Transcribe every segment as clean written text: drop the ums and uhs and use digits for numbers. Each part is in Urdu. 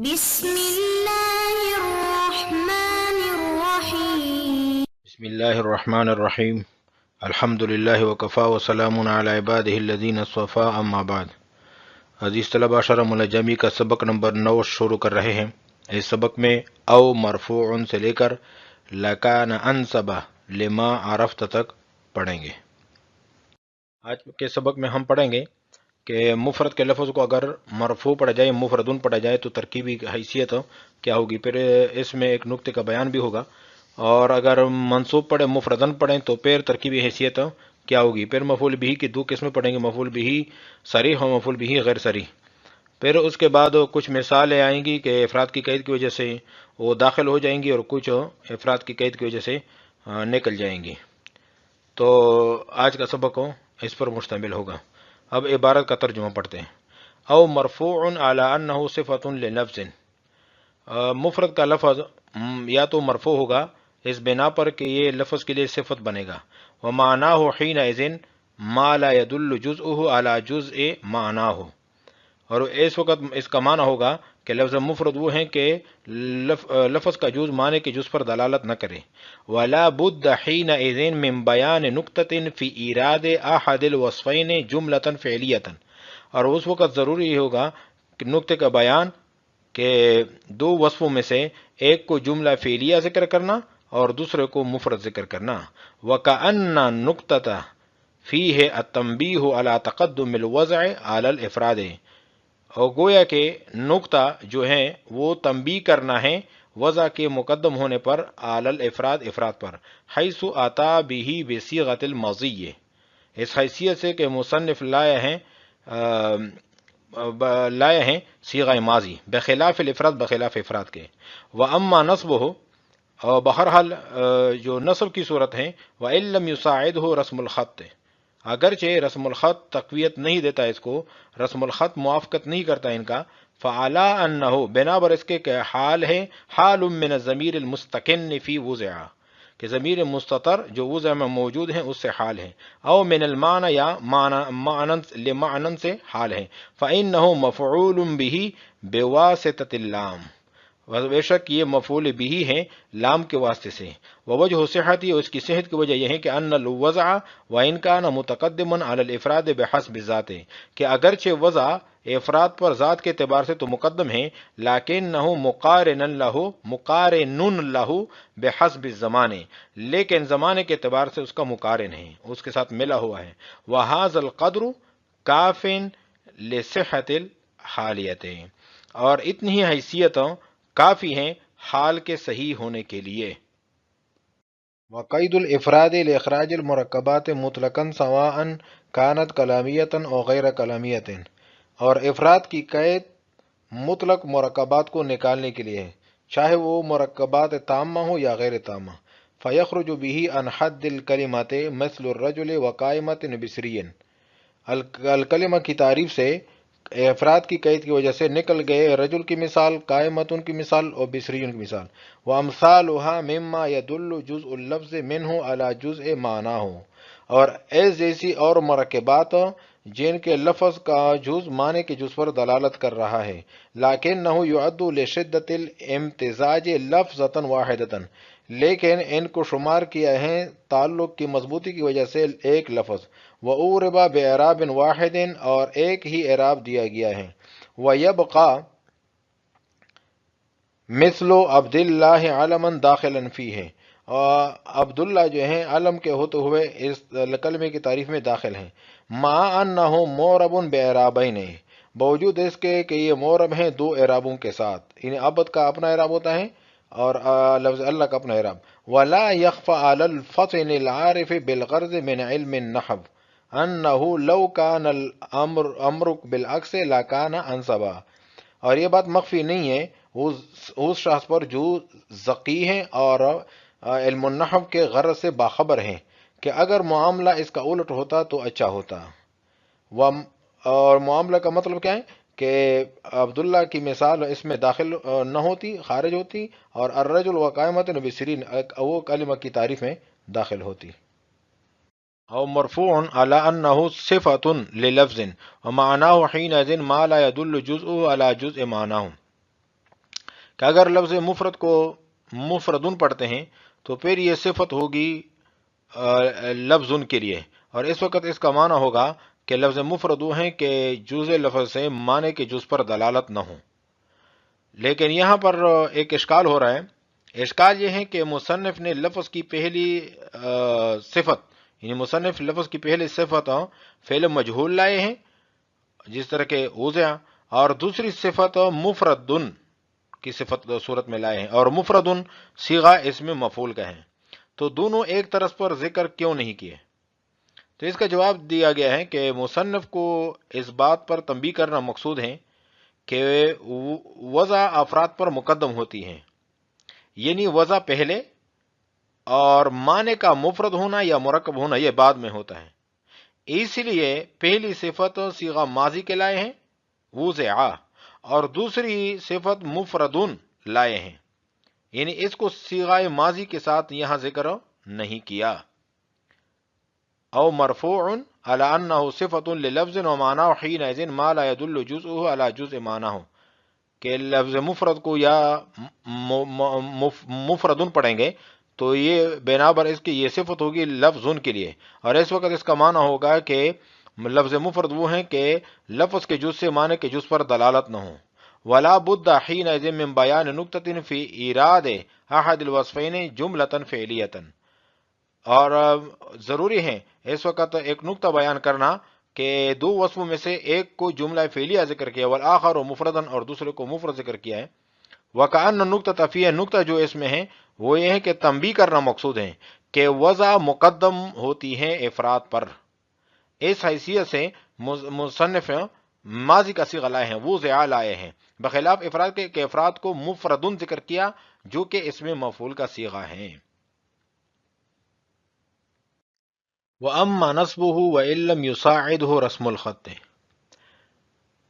بسم اللہ الرحمن الرحیم الحمد للہ وکفا وسلام علی عبادہ الذین اصطفیٰ اما بعد۔ عزیز طلبہ، شرح ملجمی کا سبق نمبر 9 شروع کر رہے ہیں۔ اس سبق میں او مرفوع سے لے کر لکان انصبہ لما عرفت تک پڑھیں گے۔ آج کے سبق میں ہم پڑھیں گے کہ مفرد کے لفظ کو اگر مرفوع پڑھا جائے، مفردن پڑھا جائے تو ترکیبی حیثیت کیا ہوگی، پھر اس میں ایک نقطے کا بیان بھی ہوگا، اور اگر منصوب پڑھیں، مفردن پڑھیں تو پھر ترکیبی حیثیت کیا ہوگی۔ پھر مفعول بھی کی دو قسمیں پڑھیں گے، مفعول بھی صریح اور مفعول بھی غیر صریح۔ پھر اس کے بعد کچھ مثالیں آئیں گی کہ افراد کی قید کی وجہ سے وہ داخل ہو جائیں گی اور کچھ افراد کی قید کی وجہ سے نکل جائیں گی۔ تو آج کا سبق اس پر مشتمل ہوگا۔ اب عبارت کا ترجمہ پڑھتے ہیں۔ او مرفوع علی انہ صفۃ للفظ، مفرد کا لفظ یا تو مرفوع ہوگا اس بنا پر کہ یہ لفظ کے لیے صفت بنے گا، ومعناہ حینئذ ما لا يدل جزءہ علی جزء معناہ، اور اس وقت اس کا معنی ہوگا کہ لفظ مفرد وہ ہیں کہ لفظ کا جز معنی کے جز پر دلالت نہ کرے۔ ولا بد حینئذ من بیان نکتۃ فی ایراد احد الوصفین جملۃ فعلیۃ، اور اس وقت ضروری ہوگا کہ نکتے کا بیان کہ دو وصفوں میں سے ایک کو جملہ فعلیہ ذکر کرنا اور دوسرے کو مفرد ذکر کرنا۔ وَكَأَنَّ النُّكْتَةَ فِيهِ التَّنْبِيهُ عَلَى تَقَدُّمِ الْوَضْعِ عَلَى الْإِفْرَادِ، اور گویا کہ نقطہ جو ہے وہ تنبیہ کرنا ہے وضع کے مقدم ہونے پر علی الافراد، افراد پر، حیث آتا به بصیغۃ الماضی، اس حیثیت سے کہ مصنف لائے ہیں صیغہ ماضی، بخلاف الافراد، بخلاف افراد کے۔ واما نصبہ، اور بہرحال جو نصب کی صورت ہے، وَإِن لَمْ يُسَاعِدْهُ رسم الخط، اگرچہ رسم الخط تقویت نہیں دیتا اس کو، رسم الخط موافقت نہیں کرتا ان کا، فعلی انہ، بنا بر اس کے کہ حال ہے، حال من الضمیر المستقن فی وضع، کہ ضمیر مستتر جو وضع میں موجود ہیں اس سے حال ہے، او من المعنی، یا لمعنن سے حال ہے، فإنہ مفعول به بواسطۃ اللام، بے شک یہ مفعول بھی ہے لام کے واسطے سے۔ ووجہ صحتی، اور اس کی صحت کی وجہ یہ ہے کہ ان الوضع وان کان متقدما علی الافراد بحسب ذات، کہ اگرچہ وضع افراد پر ذات کے اعتبار سے تو مقدم ہے، لیکنہ مقارن لہ بحسب الزمان، لیکن زمانے کے اعتبار سے اس کا مقارن ہے، اس کے ساتھ ملا ہوا ہے۔ وہذا القدر کاف لصحت الحالیت، اور اتنی ہی حیثیت کافی ہیں حال کے صحیح ہونے کے لیے۔ وقید الافراد لاخراج المرکبات مطلقا سواء کانت کلامیۃ او غیر کلامیۃ، اور افراد کی قید مطلق مرکبات کو نکالنے کے لیے ہے، چاہے وہ مرکبات تامہ ہو یا غیر تامہ۔ فیخرج به عن حد الکلمات مثل الرجل وقائمۃ بصری، الکلمہ کی تعریف سے افراد کی قید کی وجہ سے نکل گئے رجل کی مثال، قائمتن کی مثال اور بصریون کی مثال۔ وامثالها مما يدل جزء اللفظ منه على جزء معناه، اور ایس جیسی اور مرکبات جن کے لفظ کا جز معنی کے جز پر دلالت کر رہا ہے، لکنہ يعد لشدۃ الامتزاج لفظۃ واحدۃ، لیکن ان کو شمار کیا ہے تعلق کی مضبوطی کی وجہ سے ایک لفظ، وَأُعْرِبَ بِإِعْرَابٍ وَاحِدٍ، اور ایک ہی اعراب دیا گیا ہے، وَيَبْقَى مثل عبد اللہ علما داخلا فیہ، اور عبداللہ جو ہیں علم کے ہوتے ہوئے اس کلمے کی تعریف میں داخل ہیں، مع انہ معرب باعرابین، باوجود اس کے کہ یہ معرب ہیں دو اعرابوں کے ساتھ، یعنی عبد کا اپنا اعراب ہوتا ہے اور لفظ اللہ کا اپنا اعراب۔ ولا يخفى على الفطن العارف بالغرض من علم النحو انہ لو کان الامر بالعکس لکان انصبا، اور یہ بات مخفی نہیں ہے اس شخص پر جو ذکی ہیں اور علم النحو کے غرض سے باخبر ہیں کہ اگر معاملہ اس کا الٹ ہوتا تو اچھا ہوتا۔ اور معاملہ کا مطلب کیا ہے کہ عبداللہ کی مثال اس میں داخل نہ ہوتی، خارج ہوتی، اور الرجل وقائمۃ بصرین وہ کلمہ کی تعریف میں داخل ہوتی۔ او مرفوع علی انہ صفۃ للفظ ومعناہ حینئذ ما لا يدل جزء علی جزء معناہ، کہ اگر لفظ مفرد کو مفردن پڑھتے ہیں تو پھر یہ صفت ہوگی لفظ ان کے لیے، اور اس وقت اس کا معنی ہوگا کہ لفظ مفرد وہ ہیں کہ جز لفظ سے معنی کے جز پر دلالت نہ ہو۔ لیکن یہاں پر ایک اشکال ہو رہا ہے۔ اشکال یہ ہے کہ مصنف نے لفظ کی پہلی صفت، یعنی مصنف لفظ کی پہلی صفت فعل مجہول لائے ہیں جس طرح کے اوزع، اور دوسری صفت مفردن کی صفت صورت میں لائے ہیں، اور مفردن صیغہ اس میں مفعول کا ہے، تو دونوں ایک طرز پر ذکر کیوں نہیں کیے؟ تو اس کا جواب دیا گیا ہے کہ مصنف کو اس بات پر تنبیہ کرنا مقصود ہے کہ وضع افراد پر مقدم ہوتی ہیں، یعنی وضع پہلے اور معنی کا مفرد ہونا یا مرکب ہونا یہ بعد میں ہوتا ہے۔ اس لیے پہلی صفت صیغہ ماضی کے لائے ہیں وضع، اور دوسری صفت مفردن لائے ہیں، یعنی اس کو صیغہ ماضی کے ساتھ یہاں ذکر نہیں کیا۔ او مرفوع علی انہ صفت للفظ ومعناه حینئذ ما لا يدل جزءه على جزء معناه، کہ لفظ مفرد کو یا مفردن پڑھیں گے تو یہ بنا بر اس کی یہ صفت ہوگی لفظ ان کے لیے، اور اس وقت اس کا معنی ہوگا کہ لفظ مفرد وہ ہیں کہ لفظ کے جز سے معنی کے جز پر دلالت نہ ہو۔ ولا بد حینئذ من بیان نکتۃ فی ایراد احد الوصفین جملۃ فعلیۃ، اور ضروری ہے اس وقت ایک نقطہ بیان کرنا کہ دو وصفوں میں سے ایک کو جملہ فعلیہ ذکر کیا والآخر مفردن، اور دوسرے کو مفرد ذکر کیا ہے۔ وکأن النکتۃ فیہ، نقطہ جو اس میں ہے وہ یہ ہے کہ تنبیہ کرنا مقصود ہے کہ وضع مقدم ہوتی ہے افراد پر، اس حیثیت سے مصنف ماضی کا صیغہ لائے ہیں وضع لائے ہیں، بخلاف افراد کے کہ افراد کو مفردن ذکر کیا جو کہ اس میں مفعول کا صیغہ ہے۔ وَأَمَّا نَصْبُهُ وَإِن لَّمْ يُسَاعِدْهُ رَسْمُ الْخَطِّ،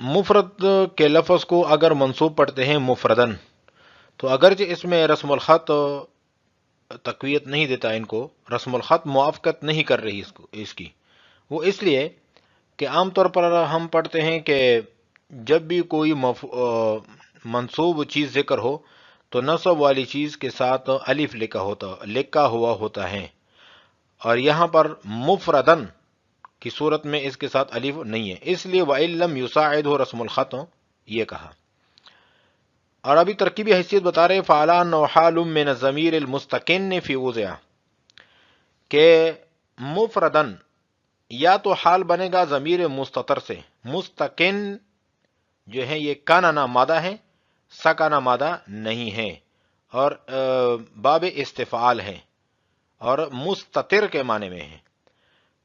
مفرد کے لفظ کو اگر منصوب پڑھتے ہیں مفردن تو اگرچہ اس میں رسم الخط تقویت نہیں دیتا، ان کو رسم الخط موافقت نہیں کر رہی اس کی، وہ اس لیے کہ عام طور پر ہم پڑھتے ہیں کہ جب بھی کوئی منصوب چیز ذکر ہو تو نصب والی چیز کے ساتھ الف لکھا ہوا ہوتا ہے، اور یہاں پر مفردن کی صورت میں اس کے ساتھ الف نہیں ہے، اس لیے وَإِن لَّمْ يُسَاعِدْهُ رسم الخط یہ کہا۔ اور ابھی ترکیبی حیثیت بتا رہے فعلا نوحال من الضمیر المستقن فی وضع، کہ مفردن یا تو حال بنے گا ضمیر مستتر سے، مستقن جو ہے یہ کانا مادہ ہے، سکانا مادہ نہیں ہے، اور باب استفعال ہے اور مستتر کے معنی میں ہے،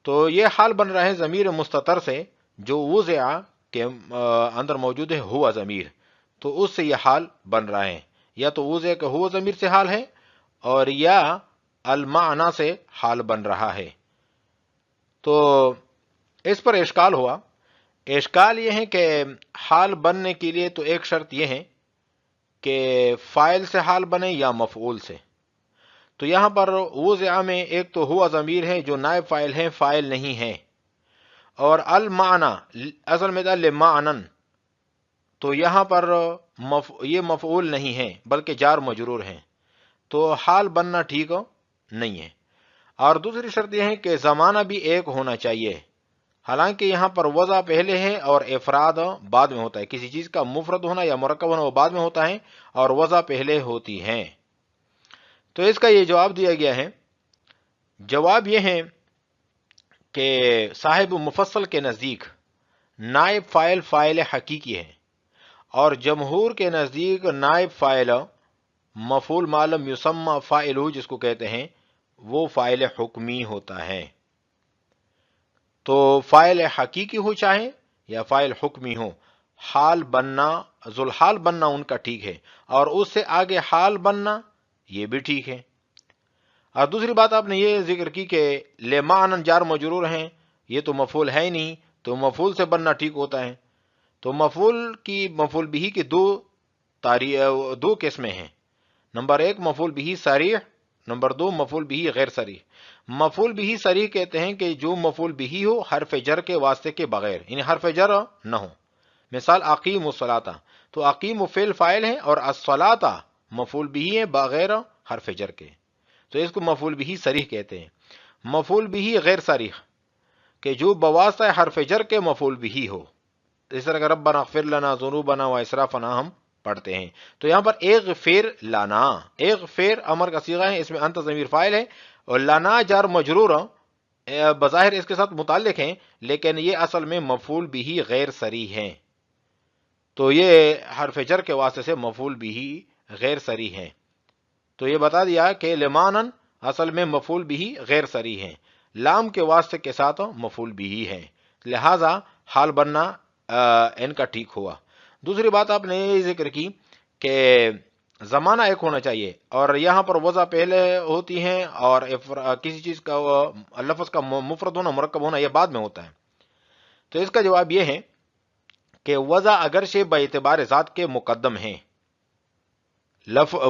تو یہ حال بن رہا ہے ضمیر مستتر سے جو وضع کے اندر موجود ہے ہوا ضمیر، تو اس سے یہ حال بن رہا ہے، یا تو وضع کے ہوا ضمیر سے حال ہے اور یا المعنی سے حال بن رہا ہے۔ تو اس پر اشکال ہوا۔ اشکال یہ ہے کہ حال بننے کے لیے تو ایک شرط یہ ہے کہ فاعل سے حال بنے یا مفعول سے، تو یہاں پر وضع میں ایک تو ہوا ضمیر ہے جو نائب فاعل ہے، فاعل نہیں ہے، اور المعنی اصل میں تھا لمعنن، تو یہاں پر یہ مفعول نہیں ہے بلکہ جار مجرور ہیں، تو حال بننا ٹھیک نہیں ہے۔ اور دوسری شرط یہ ہے کہ زمانہ بھی ایک ہونا چاہیے، حالانکہ یہاں پر وضع پہلے ہے اور افراد بعد میں ہوتا ہے، کسی چیز کا مفرد ہونا یا مرکب ہونا وہ بعد میں ہوتا ہے اور وضع پہلے ہوتی ہے۔ تو اس کا یہ جواب دیا گیا ہے، جواب یہ ہے کہ صاحب مفصل کے نزدیک نائب فاعل فاعل حقیقی ہے، اور جمہور کے نزدیک نائب فاعل مفعول ما لم یسمى فاعلہ جس کو کہتے ہیں وہ فاعل حکمی ہوتا ہے۔ تو فاعل حقیقی ہو چاہے یا فاعل حکمی ہو، حال بننا ذوالحال بننا ان کا ٹھیک ہے، اور اس سے آگے حال بننا یہ بھی ٹھیک ہے۔ اور دوسری بات آپ نے یہ ذکر کی کہ لمعنن جار مجرور ہیں، یہ تو مفعول ہے ہی نہیں، تو مفعول سے بننا ٹھیک ہوتا ہے۔ تو مفعول بھی کی دو قسمیں ہیں، نمبر ایک مفعول بھی صریح، نمبر دو مفعول بھی غیر صریح۔ مفعول بھی صریح کہتے ہیں کہ جو مفعول بھی ہو حرف جر کے واسطے کے بغیر، یعنی حرف جر نہ ہو، مثال اقیم الصلاۃ، تو اقیم فعل فاعل ہے اور الصلاۃ مفعول بھی ہے بغیر حرف جر کے، تو اس کو مفعول بھی صریح کہتے ہیں۔ مفعول بھی غیر صریح کہ جو بواسطہ حرف جر کے مفعول بھی ہو، اس طرح کہ ربنا اغفر لنا ذنوبنا و اسرافنا ہم پڑھتے ہیں، تو یہاں پر ایک فیر لانا، ایک فیر امر کا صیغہ ہے، اس میں انت ضمیر فاعل ہے اور لانا جار مجرور بظاہر اس کے ساتھ متعلق ہیں، لیکن یہ اصل میں مفعول بھی غیر صریح ہیں، تو یہ حرف جر کے واسطے سے مفعول بھی غیر صریح ہیں۔ تو یہ بتا دیا کہ لمانن اصل میں مفعول بھی غیر صریح ہیں، لام کے واسطے کے ساتھ مفعول بھی ہے، لہذا حال بننا ان کا ٹھیک ہوا۔ دوسری بات آپ نے یہ ذکر کی کہ زمانہ ایک ہونا چاہیے، اور یہاں پر وضع پہلے ہوتی ہیں اور کسی چیز کا لفظ کا مفرد ہونا مرکب ہونا یہ بعد میں ہوتا ہے، تو اس کا جواب یہ ہے کہ وضع اگرچہ باعتبار ذات کے مقدم ہیں،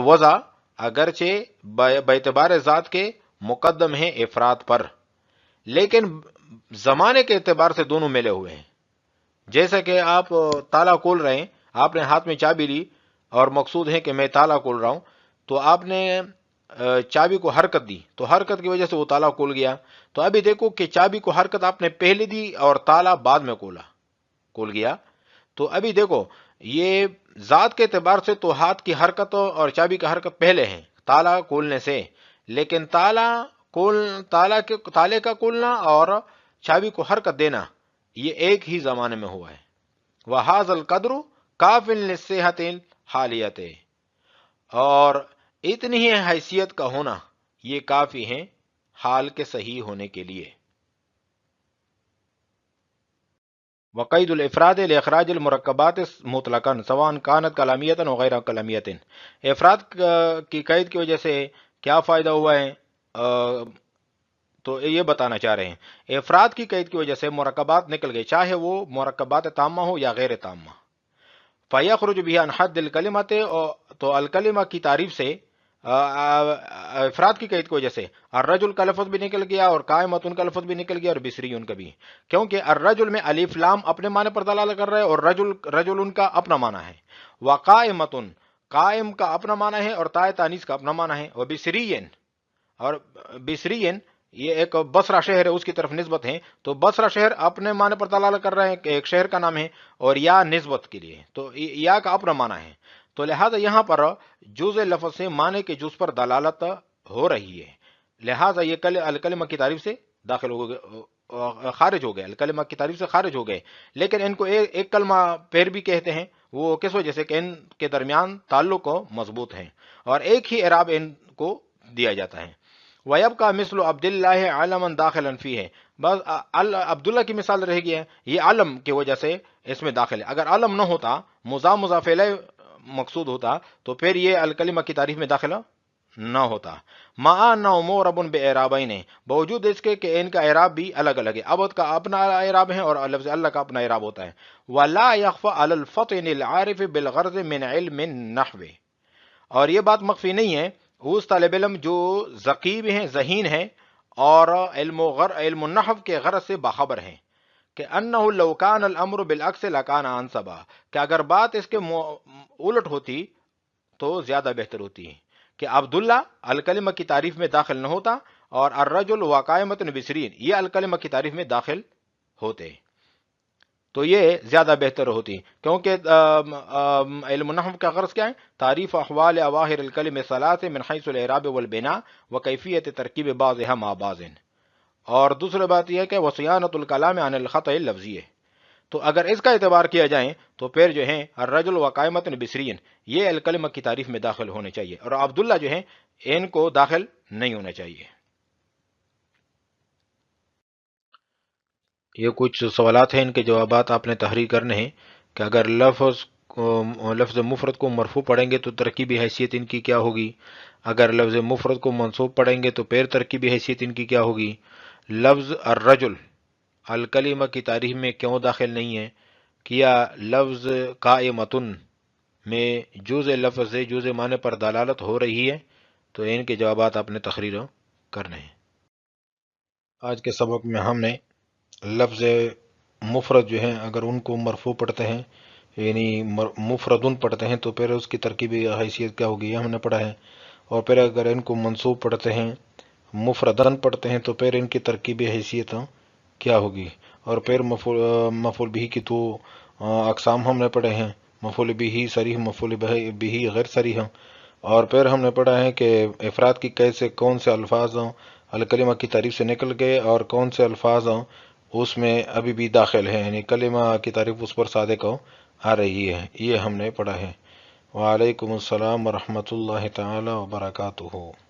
وضع اگرچہ باعتبار ذات کے مقدم ہیں افراد پر، لیکن زمانے کے اعتبار سے دونوں ملے ہوئے ہیں۔ جیسا کہ آپ تالا کھول رہے ہیں، آپ نے ہاتھ میں چابی لی اور مقصود ہے کہ میں تالا کھول رہا ہوں، تو آپ نے چابی کو حرکت دی، تو حرکت کی وجہ سے وہ تالا کھول گیا۔ تو ابھی دیکھو کہ چابی کو حرکت آپ نے پہلے دی اور تالا بعد میں کھول گیا، تو ابھی دیکھو یہ ذات کے اعتبار سے تو ہاتھ کی حرکت اور چابی کی حرکت پہلے ہیں تالا کھولنے سے، لیکن تالے کا کھولنا اور چابی کو حرکت دینا یہ ایک ہی زمانے میں ہوا ہے۔ وَهَذَا الْقَدْرُ كَافٍ لِلصِّحَّةِ الْحَالِيَّةِ، اور اتنی ہی حیثیت کا ہونا یہ کافی ہیں حال کے صحیح ہونے کے لیے۔ وقید الافراد لاخراج المرکبات مطلقاً سواء كانت کلامیۃ و غیر کلامیۃ، افراد کی قید کی وجہ سے کیا فائدہ ہوا ہے، تو یہ بتانا چاہ رہے ہیں افراد کی قید کی وجہ سے مرکبات نکل گئے، چاہے وہ مرکبات تامہ ہو یا غیر تامہ۔ فیخرج بها عن حد الکلمۃ، تو الکلمہ کی تعریف سے افراد کی قید کی وجہ سے الرجل کا لفظ بھی نکل گیا اور قائمۃ کا لفظ بھی نکل گیا اور بصری ان کا بھی، کیونکہ الرجل میں الف لام اپنے معنی پر دلالت کر رہے ہیں اور رجل ان کا اپنا معنی ہے، وقائمۃ قائم کا اپنا معنی ہے اور تاء تانیث کا اپنا معنی ہے، وبصرین، اور بصرین یہ ایک بصرہ شہر ہے اس کی طرف نسبت ہے، تو بصرہ شہر اپنے معنی پر دلالت کر رہے ہیں کہ ایک شہر کا نام ہے، اور یا نسبت کے لیے تو یا کا اپنا معنی ہے، تو لہذا یہاں پر جز لفظ سے معنی کے جز پر دلالت ہو رہی ہے، لہذا یہ الکلمہ کی تعریف سے داخل ہو گئے، خارج ہو گئے، الکلمہ کی تعریف سے خارج ہو گئے، لیکن ان کو ایک کلمہ پیر بھی کہتے ہیں، وہ کس وجہ سے کہ ان کے درمیان تعلق مضبوط ہیں اور ایک ہی اعراب ان کو دیا جاتا ہے۔ وَيَبْقَى مِثْلُ عَبْدِ اللَّهِ عَلَمًا دَاخِلًا فِيهِ، بس عبداللہ کی مثال رہ گئی ہے، یہ علم کی وجہ سے اس میں داخل ہے، اگر علم نہ ہوتا مضاف الیہ مقصود ہوتا تو پھر یہ الکلمہ کی تعریف میں داخلہ نہ ہوتا۔ مع انہ معرب باعرابین، باوجود اس کے کہ ان کا اعراب بھی الگ الگ ہے، عبد کا اپنا اعراب ہے اور لفظ اللہ کا اپنا اعراب ہوتا ہے۔ ولا يخفى على الفطن العارف بالغرض من علم النحو، اور یہ بات مخفی نہیں ہے اس طالب علم جو ذکیب ہیں، ذہین ہیں اور علم النحو کے غرض سے باخبر ہیں کہ انہ لو کان الامر بالعکس لکان انصبا، کہ اگر بات اس کے الٹ ہوتی تو زیادہ بہتر ہوتی ہے کہ عبداللہ الکلمہ کی تعریف میں داخل نہ ہوتا اور الرجل وقائمۃ بصرین یہ الکلمہ کی تعریف میں داخل ہوتے، تو یہ زیادہ بہتر ہوتی، کیونکہ علم النحو کا غرض کیا ہے؟ تعریف احوال اواخر الکلم الثلاث من حیث الاعراب والبناء وکیفیت ترکیب بعضها مع بعض، اور دوسری بات یہ ہے کہ وصیانۃ الکلام عن الخطأ اللفظی، تو اگر اس کا اعتبار کیا جائے تو پھر جو ہے الرجل وقائمۃ بصرین یہ الکلمہ کی تعریف میں داخل ہونے چاہیے اور عبداللہ جو ہے ان کو داخل نہیں ہونا چاہیے۔ یہ کچھ سوالات ہیں، ان کے جوابات آپ نے تحریر کرنے ہیں کہ اگر لفظ مفرد کو مرفوع پڑھیں گے تو ترکیبی حیثیت ان کی کیا ہوگی، اگر لفظ مفرد کو منصوب پڑھیں گے تو پھر ترکیبی حیثیت ان کی کیا ہوگی، لفظ الرجل الکلمہ کی تعریف میں کیوں داخل نہیں ہے، کیا لفظ قائمتن میں جز لفظ سے جز معنی پر دلالت ہو رہی ہے، تو ان کے جوابات آپ نے تحریر کرنے ہیں۔ آج کے سبق میں ہم نے لفظ مفرد جو ہیں اگر ان کو مرفوع پڑھتے ہیں یعنی مفردن پڑھتے ہیں تو پھر اس کی ترکیبی حیثیت کیا ہوگی، یہ ہم نے پڑھا ہے. اور پھر اگر ان کو منصوب پڑھتے ہیں، مفردن پڑھتے ہیں، تو پھر ان کی ترکیبی حیثیت کیا ہوگی. اور پھر مفعول بھی کی تو اقسام ہم نے پڑھے ہیں، مفعول بھی صریح، مفعول بھی غیر صریح. اور پھر ہم نے پڑھا ہے کہ افراد کی قید سے کون سے الفاظ الکلمہ کی تعریف سے نکل گئے اور کون سے الفاظ اس میں ابھی بھی داخل ہیں، یعنی کلمہ کی تعریف اس پر صادق آ رہی ہے. یہ ہم نے پڑھا ہے. وعلیکم السلام ورحمۃ اللہ تعالی وبرکاتہ.